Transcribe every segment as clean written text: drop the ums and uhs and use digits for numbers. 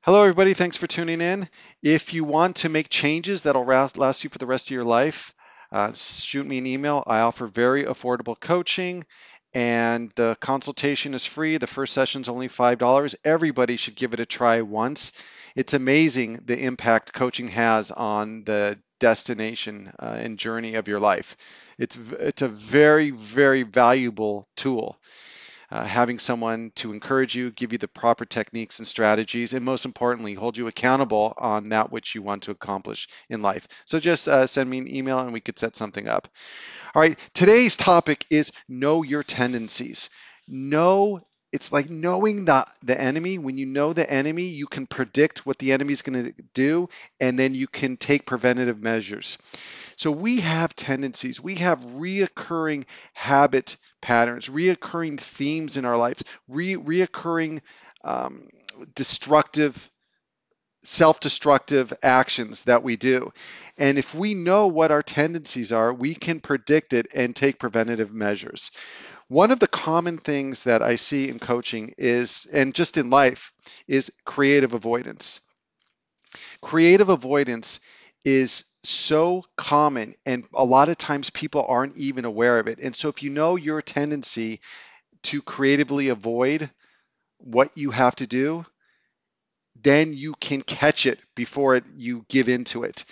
Hello, everybody. Thanks for tuning in. If you want to make changes that'll last you for the rest of your life, shoot me an email. I offer very affordable coaching, and the consultation is free. The first session is only $5. Everybody should give it a try once. It's amazing the impact coaching has on the destination and journey of your life. It's a very, very valuable tool, having someone to encourage you, give you the proper techniques and strategies, and most importantly, hold you accountable on that which you want to accomplish in life. So just send me an email and we could set something up. All right, today's topic is know your tendencies. Know It's like knowing the enemy. When you know the enemy, you can predict what the enemy is going to do, and then you can take preventative measures. So we have tendencies, we have reoccurring habit patterns, reoccurring themes in our lives, reoccurring um, destructive, self-destructive actions that we do. And if we know what our tendencies are, we can predict it and take preventative measures. One of the common things that I see in coaching is, and just in life, is creative avoidance. Creative avoidance is so common, and a lot of times people aren't even aware of it. And so, if you know your tendency to creatively avoid what you have to do, then you can catch it before you give into it.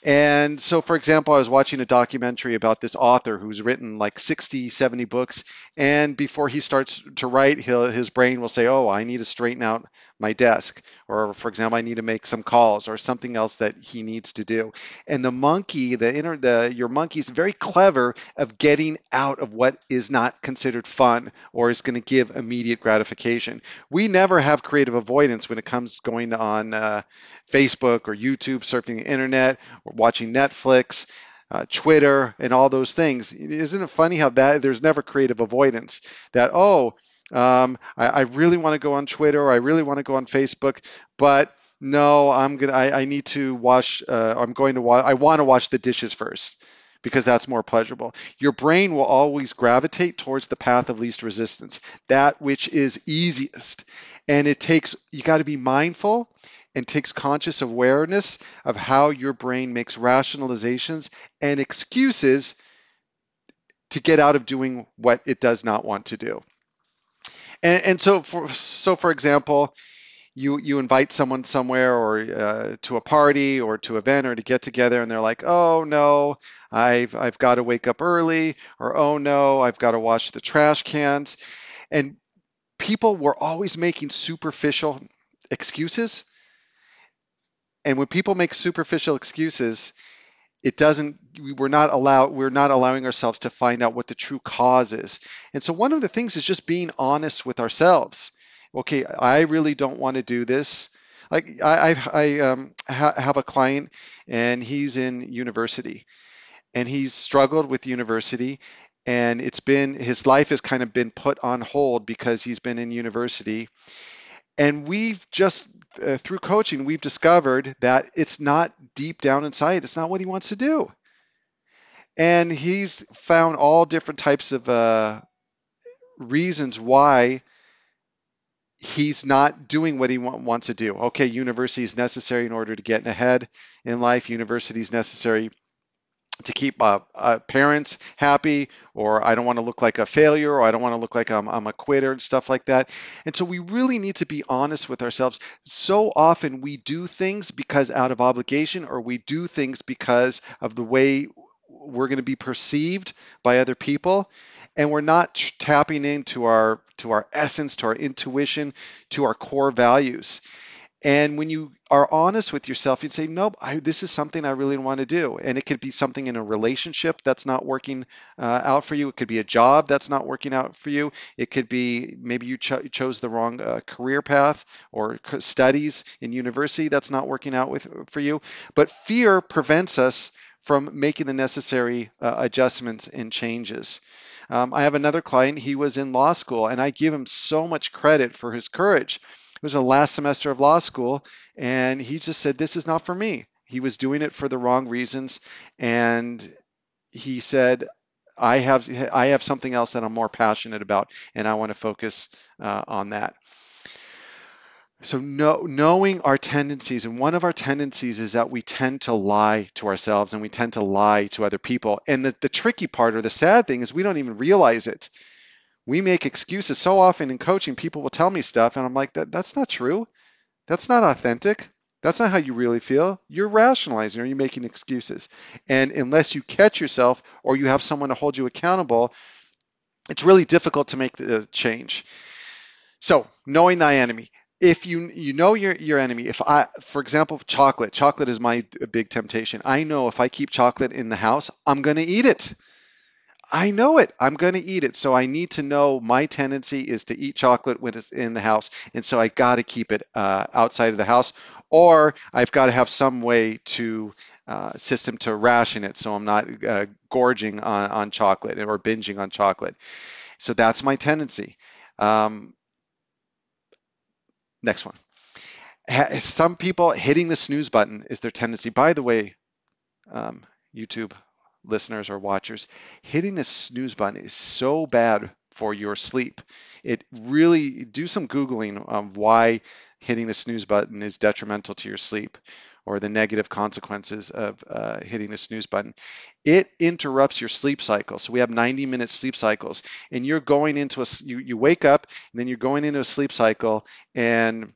And so, for example, I was watching a documentary about this author who's written like 60, 70 books. And before he starts to write, his brain will say, oh, I need to straighten out my desk. Or, for example, I need to make some calls or something else that he needs to do. And the monkey, your monkey is very clever of getting out of what is not considered fun or is going to give immediate gratification. We never have creative avoidance when it comes going on Facebook or YouTube, surfing the internet, or watching Netflix, Twitter, and all those things. Isn't it funny how that there's never creative avoidance? That I really want to go on Twitter, or I really want to go on Facebook, but no, I need to wash. I'm going to wash. I want to wash the dishes first because that's more pleasurable. Your brain will always gravitate towards the path of least resistance, that which is easiest. And you got to be mindful and takes conscious awareness of how your brain makes rationalizations and excuses to get out of doing what it does not want to do. And so for example, you invite someone somewhere or to a party or to an event or to get together, and they're like, oh no, I've got to wake up early, or oh no, I've got to wash the trash cans. And people were always making superficial excuses. And when people make superficial excuses, it doesn't we're not allowing ourselves to find out what the true cause is. And so one of the things is just being honest with ourselves. Okay, I really don't want to do this. Like have a client, and he's in university, and he's struggled with university, and his life has kind of been put on hold because he's been in university. And we've just, through coaching, we've discovered that it's not deep down inside, it's not what he wants to do. And he's found all different types of reasons why he's not doing what he wants to do. Okay, university is necessary in order to get ahead in life. University is necessary to keep parents happy, or I don't want to look like a failure, or I don't want to look like I'm a quitter and stuff like that. And so we really need to be honest with ourselves. So often we do things because out of obligation, or we do things because of the way we're going to be perceived by other people, and we're not tapping into our essence, to our intuition, to our core values. And when you are honest with yourself, you'd say, nope, this is something I really want to do. And it could be something in a relationship that's not working out for you. It could be a job that's not working out for you. It could be maybe you chose the wrong career path, or studies in university that's not working out for you. But fear prevents us from making the necessary adjustments and changes. I have another client, he was in law school, and I give him so much credit for his courage. It was the last semester of law school, and he just said, this is not for me. He was doing it for the wrong reasons, and he said, I have something else that I'm more passionate about, and I want to focus on that. So knowing our tendencies, and one of our tendencies is that we tend to lie to ourselves and we tend to lie to other people. And the tricky part or the sad thing is we don't even realize it. We make excuses so often in coaching. People will tell me stuff and I'm like, that's not true. That's not authentic. That's not how you really feel. You're rationalizing or you're making excuses. And unless you catch yourself or you have someone to hold you accountable, it's really difficult to make the change. So knowing thy enemy. If you know your enemy, if I, for example, chocolate is my big temptation. I know if I keep chocolate in the house, I'm going to eat it. I know it. I'm going to eat it. So I need to know my tendency is to eat chocolate when it's in the house. And so I got to keep it outside of the house, or I've got to have some way to system to ration it so I'm not gorging on chocolate or binging on chocolate. So that's my tendency. Um, Next one. Some people hitting the snooze button is their tendency. By the way, um, YouTube listeners or watchers, hitting the snooze button is so bad for your sleep. It really, do some Googling of why hitting the snooze button is detrimental to your sleep or the negative consequences of hitting the snooze button. It interrupts your sleep cycle. So we have 90-minute sleep cycles, and you're going into you wake up and then you're going into a sleep cycle and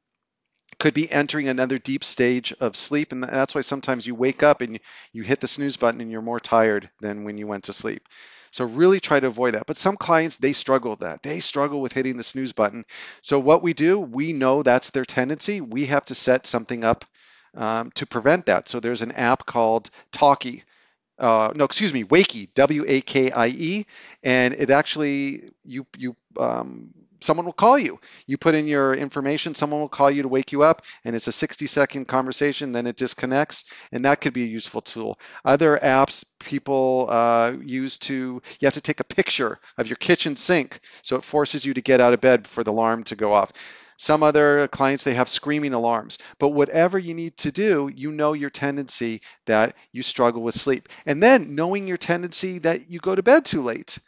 could be entering another deep stage of sleep. And that's why sometimes you wake up and you hit the snooze button and you're more tired than when you went to sleep. So really try to avoid that. But some clients, they struggle with that. They struggle with hitting the snooze button. So what we do, we know that's their tendency. We have to set something up to prevent that. So there's an app called Talkie. No, excuse me, Wakey, Wakie, and it actually someone will call you. You put in your information, someone will call you to wake you up, and it's a 60-second conversation. Then it disconnects, and that could be a useful tool. Other apps people use you have to take a picture of your kitchen sink, so it forces you to get out of bed for the alarm to go off. Some other clients, they have screaming alarms. But whatever you need to do, you know your tendency that you struggle with sleep. And then knowing your tendency that you go to bed too late.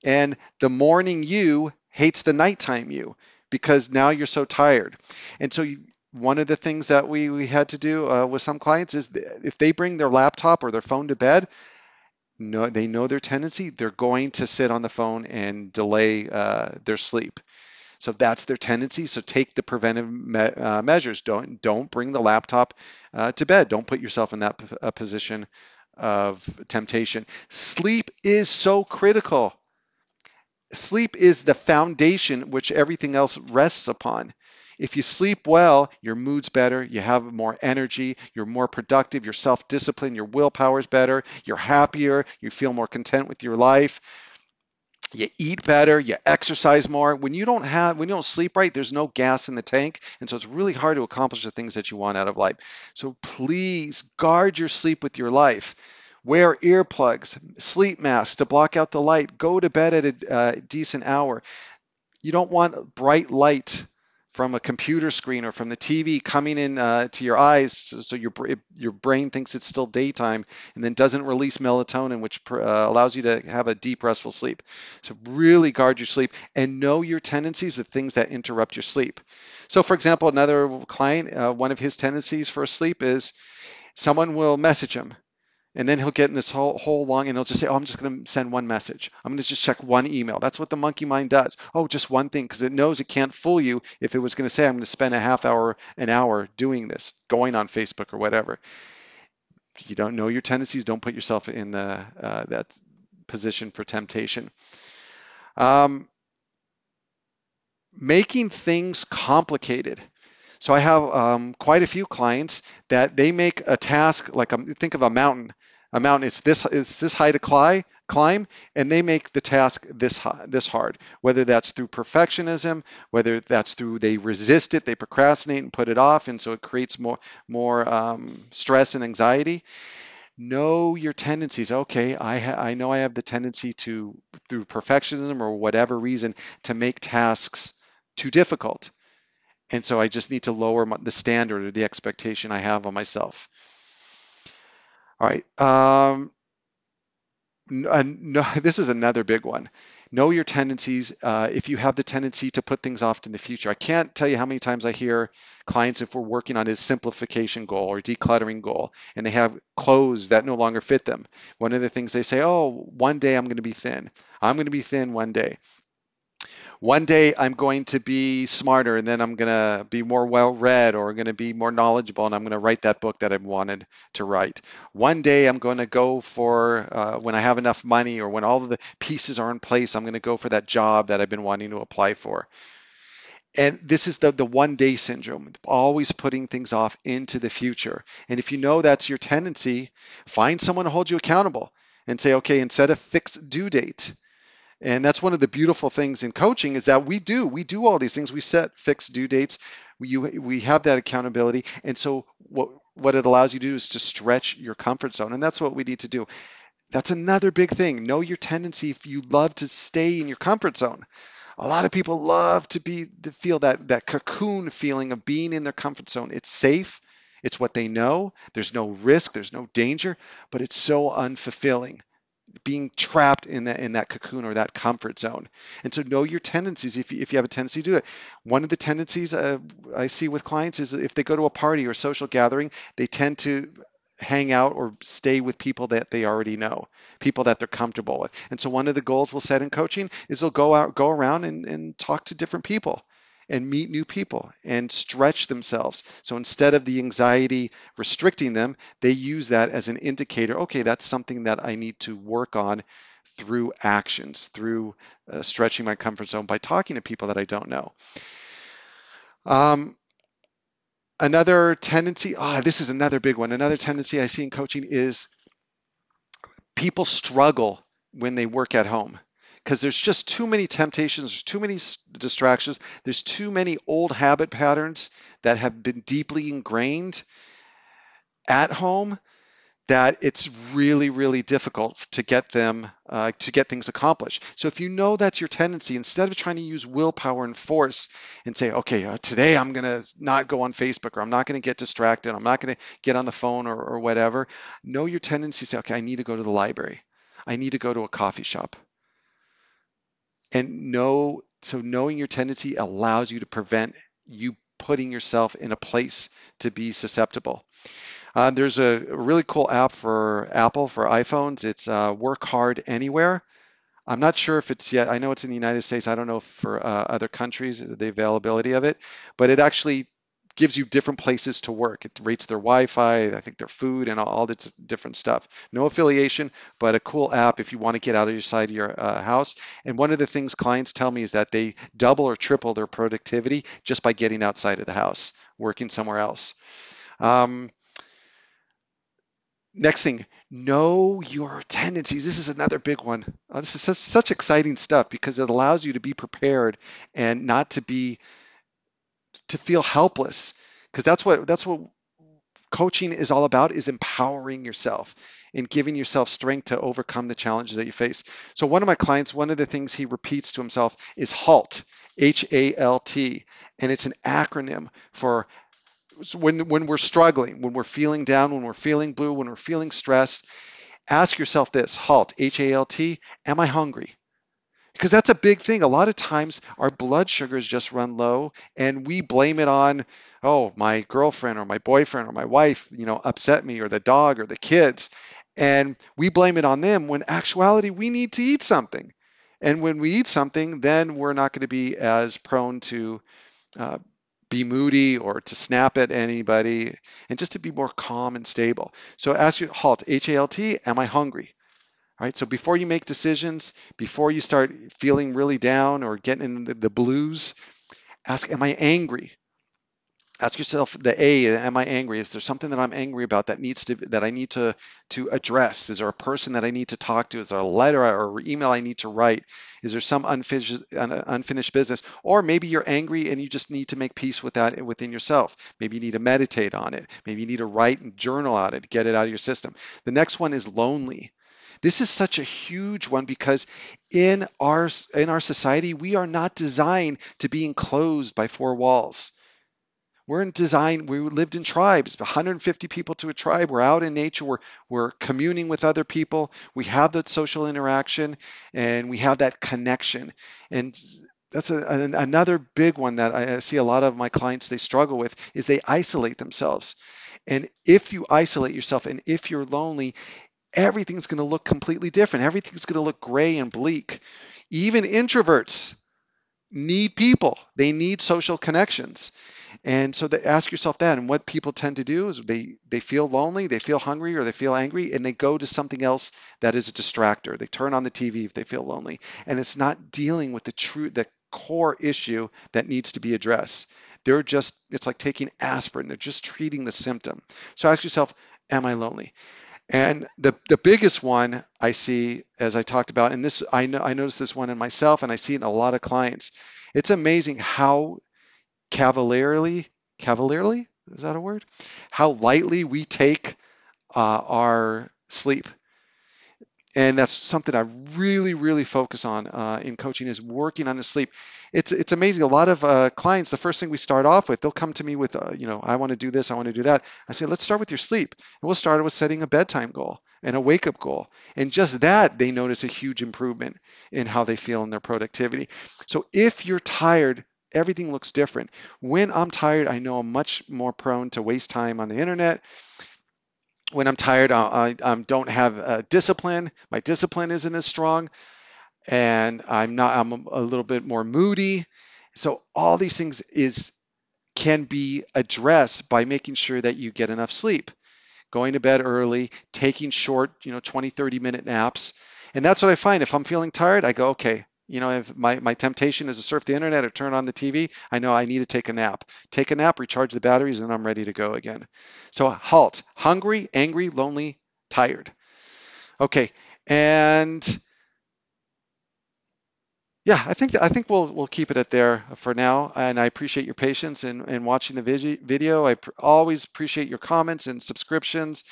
And the morning you hates the nighttime you because now you're so tired. And so one of the things that we had to do with some clients is if they bring their laptop or their phone to bed, no, they know their tendency, they're going to sit on the phone and delay their sleep. So that's their tendency. So take the preventive measures. Don't bring the laptop to bed. Don't put yourself in that position of temptation. Sleep is so critical. Sleep is the foundation which everything else rests upon. If you sleep well, your mood's better, you have more energy, you're more productive, your self-discipline, your willpower's better, you're happier, you feel more content with your life. You eat better, you exercise more. When you don't sleep right, there's no gas in the tank, and so it's really hard to accomplish the things that you want out of life. So please guard your sleep with your life. Wear earplugs, sleep masks to block out the light. Go to bed at a decent hour. You don't want bright light from a computer screen or from the TV coming in to your eyes, so your brain thinks it's still daytime and then doesn't release melatonin, which allows you to have a deep, restful sleep. So really guard your sleep and know your tendencies with things that interrupt your sleep. So, for example, another client, one of his tendencies for sleep is someone will message him. And then he'll get in this whole long, and he'll just say, oh, I'm just going to send one message. I'm going to just check one email. That's what the monkey mind does. Oh, just one thing, because it knows it can't fool you if it was going to say, I'm going to spend a half hour, an hour doing this, going on Facebook or whatever. You don't know your tendencies. Don't put yourself in that position for temptation. Making things complicated. So I have quite a few clients that they make a task like think of a mountain. A mountain, it's this high to climb, and they make the task this hard. Whether that's through perfectionism, whether that's through they resist it, they procrastinate and put it off, and so it creates more stress and anxiety. Know your tendencies. Okay, I know I have the tendency to, through perfectionism or whatever reason, to make tasks too difficult. And so I just need to lower the standard or the expectation I have on myself. All right. No, this is another big one. Know your tendencies. If you have the tendency to put things off in the future, I can't tell you how many times I hear clients, if we're working on a simplification goal or decluttering goal, and they have clothes that no longer fit them. One of the things they say, oh, one day I'm going to be thin. I'm going to be thin one day. One day I'm going to be smarter, and then I'm going to be more well read, or going to be more knowledgeable, and I'm going to write that book that I've wanted to write. One day I'm going to go for, when I have enough money or when all of the pieces are in place, I'm going to go for that job that I've been wanting to apply for. And this is the one day syndrome, always putting things off into the future. And if you know that's your tendency, find someone to hold you accountable and say, okay, instead of fixed due date, and that's one of the beautiful things in coaching, is that we do all these things. We set fixed due dates. We have that accountability. And so what it allows you to do is to stretch your comfort zone. And that's what we need to do. That's another big thing. Know your tendency. If you love to stay in your comfort zone, a lot of people love to feel that cocoon feeling of being in their comfort zone. It's safe. It's what they know. There's no risk. There's no danger, but it's so unfulfilling being trapped in that cocoon or that comfort zone. And so know your tendencies if you have a tendency to do it. One of the tendencies I see with clients is if they go to a party or social gathering, they tend to hang out or stay with people that they already know, people that they're comfortable with. And so one of the goals we'll set in coaching is they'll go around and talk to different people and meet new people and stretch themselves. So instead of the anxiety restricting them, they use that as an indicator. Okay, that's something that I need to work on through actions, through stretching my comfort zone by talking to people that I don't know. Um, Another tendency, this is another big one. Another tendency I see in coaching is people struggle when they work at home because there's just too many temptations, there's too many distractions, there's too many old habit patterns that have been deeply ingrained at home that it's really, really difficult to get things accomplished. So if you know that's your tendency, instead of trying to use willpower and force and say, okay, today I'm going to not go on Facebook, or I'm not going to get distracted, I'm not going to get on the phone or whatever, know your tendency. Say, okay, I need to go to the library. I need to go to a coffee shop. And so knowing your tendency allows you to prevent you putting yourself in a place to be susceptible. There's a really cool app for Apple for iPhones. It's Work Hard Anywhere. I'm not sure if it's yet. I know it's in the United States. I don't know for other countries the availability of it, but it actually gives you different places to work. It rates their Wi-Fi, I think their food, and all this different stuff. No affiliation, but a cool app if you want to get out of your side of your house. And one of the things clients tell me is that they double or triple their productivity just by getting outside of the house, working somewhere else. Um, Next thing, know your tendencies. This is another big one. This is such exciting stuff because it allows you to be prepared and not to feel helpless. Because that's what coaching is all about, is empowering yourself and giving yourself strength to overcome the challenges that you face. So one of my clients, one of the things he repeats to himself is HALT, HALT, and it's an acronym for when we're struggling, when we're feeling down, when we're feeling blue, when we're feeling stressed. Ask yourself this: HALT, HALT, am I hungry? Because that's a big thing. A lot of times our blood sugars just run low and we blame it on, oh, my girlfriend or my boyfriend or my wife, upset me, or the dog or the kids. And we blame it on them when actuality we need to eat something. And when we eat something, then we're not going to be as prone to uh, be moody or to snap at anybody, and just to be more calm and stable. So ask your HALT, HALT, am I hungry? All right, so before you make decisions, before you start feeling really down or getting in the blues, ask, am I angry? Ask yourself the A, am I angry? Is there something that I'm angry about that I need to address? Is there a person that I need to talk to? Is there a letter or email I need to write? Is there some unfinished business? Or maybe you're angry and you just need to make peace with that within yourself. Maybe you need to meditate on it. Maybe you need to write and journal out it, get it out of your system. The next one is lonely. This is such a huge one because in our society, we are not designed to be enclosed by four walls. We're in design. We lived in tribes, 150 people to a tribe. We're out in nature. We're communing with other people. We have that social interaction, and we have that connection. And that's another big one that I see a lot of my clients they struggle with is they isolate themselves. And if you isolate yourself, and if you're lonely, everything's going to look completely different. Everything's going to look gray and bleak. Even introverts need people. They need social connections. And so they ask yourself that. And what people tend to do is they feel lonely, they feel hungry, or they feel angry, and they go to something else that is a distractor. They turn on the TV if they feel lonely. And it's not dealing with the core issue that needs to be addressed. It's like taking aspirin. They're just treating the symptom. So ask yourself, am I lonely? And the biggest one I see, as I talked about, and this I noticed this one in myself, and I see it in a lot of clients. It's amazing how cavalierly, is that a word? How lightly we take our sleep. And that's something I really focus on in coaching is working on the sleep. It's amazing. A lot of clients, the first thing we start off with, they'll come to me with, I want to do this, I want to do that. I say, let's start with your sleep. And we'll start with setting a bedtime goal and a wake up goal. And just that, they notice a huge improvement in how they feel in their productivity. So if you're tired, everything looks different. When I'm tired, I know I'm much more prone to waste time on the internet. When I'm tired, I don't have discipline. My discipline isn't as strong, and I'm a little bit more moody. So all these things can be addressed by making sure that you get enough sleep, going to bed early, taking short, 20, 30-minute naps. And that's what I find. If I'm feeling tired, I go, okay, if my temptation is to surf the internet or turn on the TV, I know I need to take a nap. Take a nap, recharge the batteries, and I'm ready to go again. So HALT, hungry, angry, lonely, tired. Okay. And yeah, I think we'll keep it at there for now. And I appreciate your patience in watching the video. Always appreciate your comments and subscriptions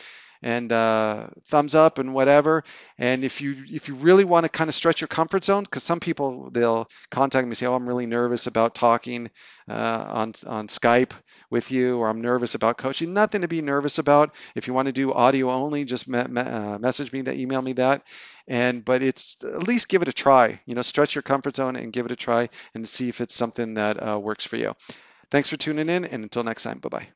and thumbs up and whatever. And if you really want to kind of stretch your comfort zone, because some people they'll contact me and say, oh, I'm really nervous about talking on Skype with you, or I'm nervous about coaching. Nothing to be nervous about. If you want to do audio only, just message me, email me that. But it's at least give it a try. Stretch your comfort zone and give it a try and see if it's something that works for you. Thanks for tuning in, and until next time, bye bye.